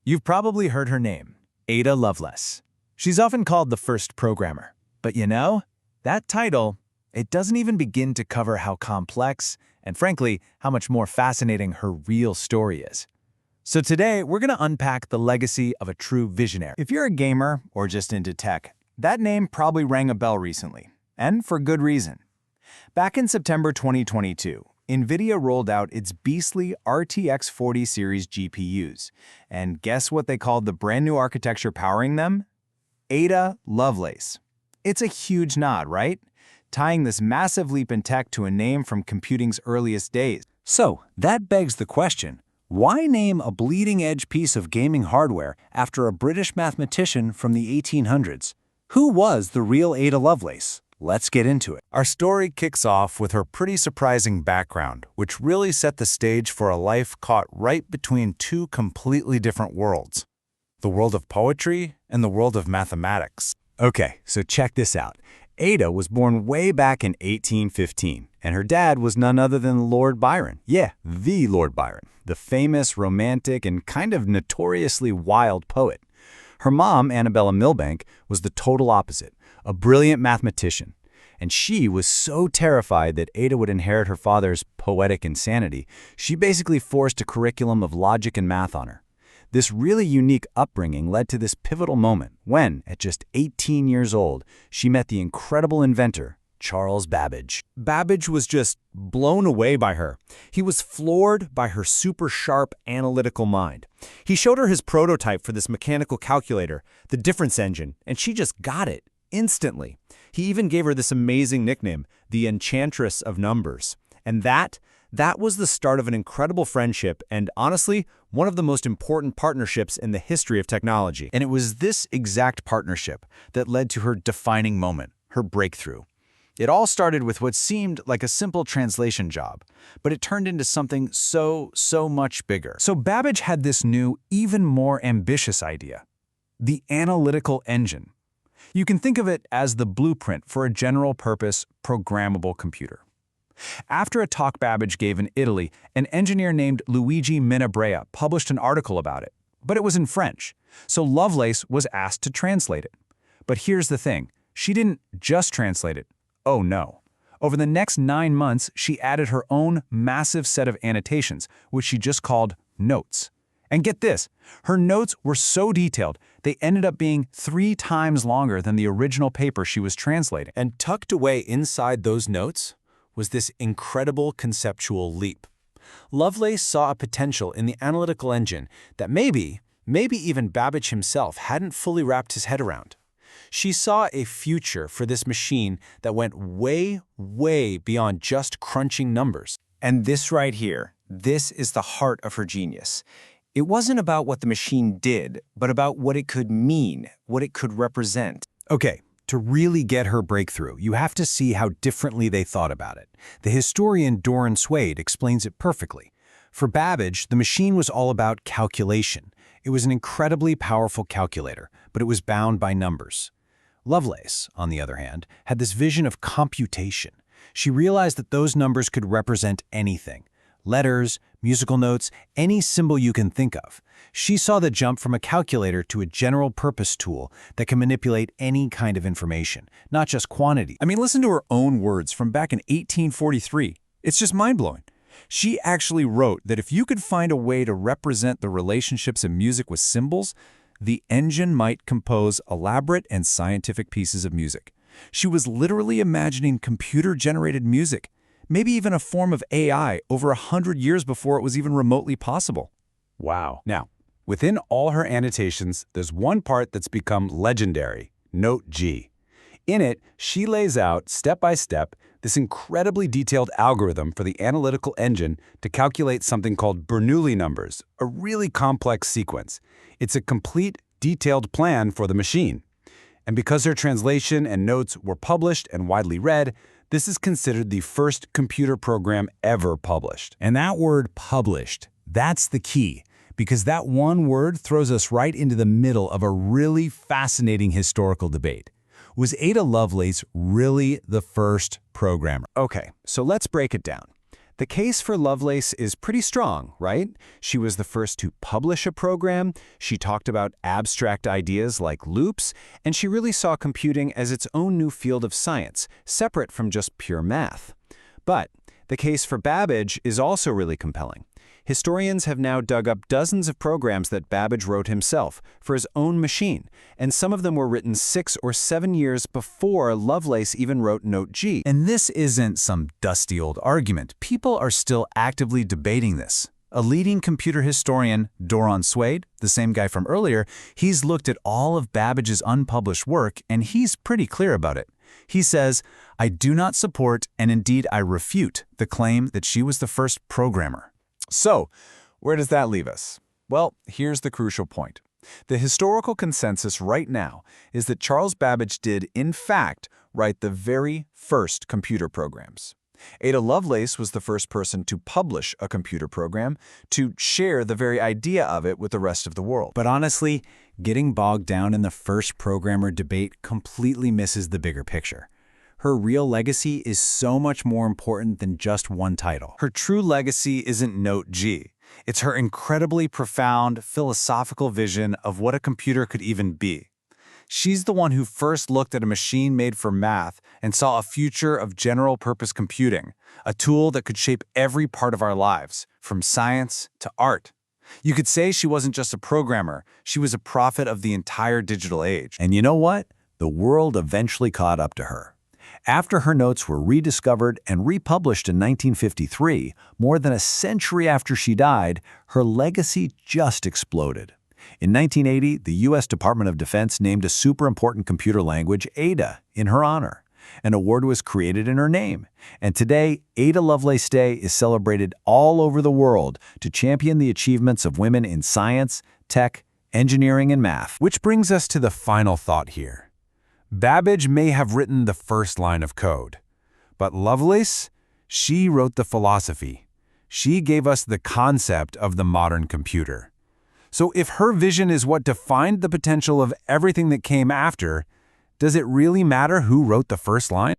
You've probably heard her name, Ada Lovelace. She's often called the first programmer. But you know, that title, it doesn't even begin to cover how complex and, frankly, how much more fascinating her real story is. So today, we're going to unpack the legacy of a true visionary. If you're a gamer or just into tech, that name probably rang a bell recently, and for good reason. Back in September 2022, NVIDIA rolled out its beastly RTX 40 series GPUs, and guess what they called the brand new architecture powering them? Ada Lovelace. It's a huge nod, right? Tying this massive leap in tech to a name from computing's earliest days. So, that begs the question, why name a bleeding-edge piece of gaming hardware after a British mathematician from the 1800s? Who was the real Ada Lovelace? Let's get into it. Our story kicks off with her pretty surprising background, which really set the stage for a life caught right between two completely different worlds: the world of poetry and the world of mathematics. Okay, so check this out. Ada was born way back in 1815, and her dad was none other than Lord Byron. Yeah, the Lord Byron, the famous, romantic, and kind of notoriously wild poet. Her mom, Annabella Milbank, was the total opposite, a brilliant mathematician. And she was so terrified that Ada would inherit her father's poetic insanity, she basically forced a curriculum of logic and math on her. This really unique upbringing led to this pivotal moment when, at just 18 years old, she met the incredible inventor, Charles Babbage. Babbage was just blown away by her. He was floored by her super sharp analytical mind. He showed her his prototype for this mechanical calculator, the difference engine, and she just got it instantly. He even gave her this amazing nickname, the Enchantress of Numbers. And that was the start of an incredible friendship and, honestly, one of the most important partnerships in the history of technology. And it was this exact partnership that led to her defining moment, her breakthrough. It all started with what seemed like a simple translation job, but it turned into something so much bigger. So Babbage had this new, even more ambitious idea: the Analytical Engine. You can think of it as the blueprint for a general-purpose, programmable computer. After a talk Babbage gave in Italy, an engineer named Luigi Menabrea published an article about it, but it was in French, so Lovelace was asked to translate it. But here's the thing, she didn't just translate it. Oh no. Over the next 9 months, she added her own massive set of annotations, which she just called notes. And get this, her notes were so detailed, they ended up being 3 times longer than the original paper she was translating. And tucked away inside those notes was this incredible conceptual leap. Lovelace saw a potential in the analytical engine that maybe even Babbage himself hadn't fully wrapped his head around. She saw a future for this machine that went way beyond just crunching numbers. And this right here, this is the heart of her genius. It wasn't about what the machine did, but about what it could mean, what it could represent. Okay, to really get her breakthrough, you have to see how differently they thought about it. The historian Doran Swade explains it perfectly. For Babbage, the machine was all about calculation. It was an incredibly powerful calculator, but it was bound by numbers. Lovelace, on the other hand, had this vision of computation. She realized that those numbers could represent anything: letters, musical notes, any symbol you can think of. She saw the jump from a calculator to a general-purpose tool that can manipulate any kind of information, not just quantity. I mean, listen to her own words from back in 1843. It's just mind-blowing. She actually wrote that if you could find a way to represent the relationships in music with symbols, the engine might compose elaborate and scientific pieces of music. She was literally imagining computer-generated music, maybe even a form of AI over 100 years before it was even remotely possible. Wow. Now, within all her annotations, there's one part that's become legendary: Note G. In it, she lays out, step by step, this incredibly detailed algorithm for the analytical engine to calculate something called Bernoulli numbers, a really complex sequence. It's a complete, detailed plan for the machine. And because her translation and notes were published and widely read, this is considered the first computer program ever published. And that word published, that's the key, because that one word throws us right into the middle of a really fascinating historical debate. Was Ada Lovelace really the first programmer? Okay, so let's break it down. The case for Lovelace is pretty strong, right? She was the first to publish a program, she talked about abstract ideas like loops, and she really saw computing as its own new field of science, separate from just pure math. But the case for Babbage is also really compelling. Historians have now dug up dozens of programs that Babbage wrote himself for his own machine, and some of them were written 6 or 7 years before Lovelace even wrote Note G. And this isn't some dusty old argument. People are still actively debating this. A leading computer historian, Doron Swade, the same guy from earlier, he's looked at all of Babbage's unpublished work, and he's pretty clear about it. He says, "I do not support, and indeed I refute, the claim that she was the first programmer." So, where does that leave us? Well, here's the crucial point. The historical consensus right now is that Charles Babbage did, in fact, write the very first computer programs. Ada Lovelace was the first person to publish a computer program, to share the very idea of it with the rest of the world. But honestly, getting bogged down in the first programmer debate completely misses the bigger picture. Her real legacy is so much more important than just one title. Her true legacy isn't Note G. It's her incredibly profound philosophical vision of what a computer could even be. She's the one who first looked at a machine made for math and saw a future of general-purpose computing, a tool that could shape every part of our lives, from science to art. You could say she wasn't just a programmer, she was a prophet of the entire digital age. And you know what? The world eventually caught up to her. After her notes were rediscovered and republished in 1953, more than a century after she died, her legacy just exploded. In 1980, the U.S. Department of Defense named a super important computer language, Ada, in her honor. An award was created in her name. And today, Ada Lovelace Day is celebrated all over the world to champion the achievements of women in science, tech, engineering, and math. Which brings us to the final thought here. Babbage may have written the first line of code, but Lovelace, she wrote the philosophy. She gave us the concept of the modern computer. So if her vision is what defined the potential of everything that came after, does it really matter who wrote the first line?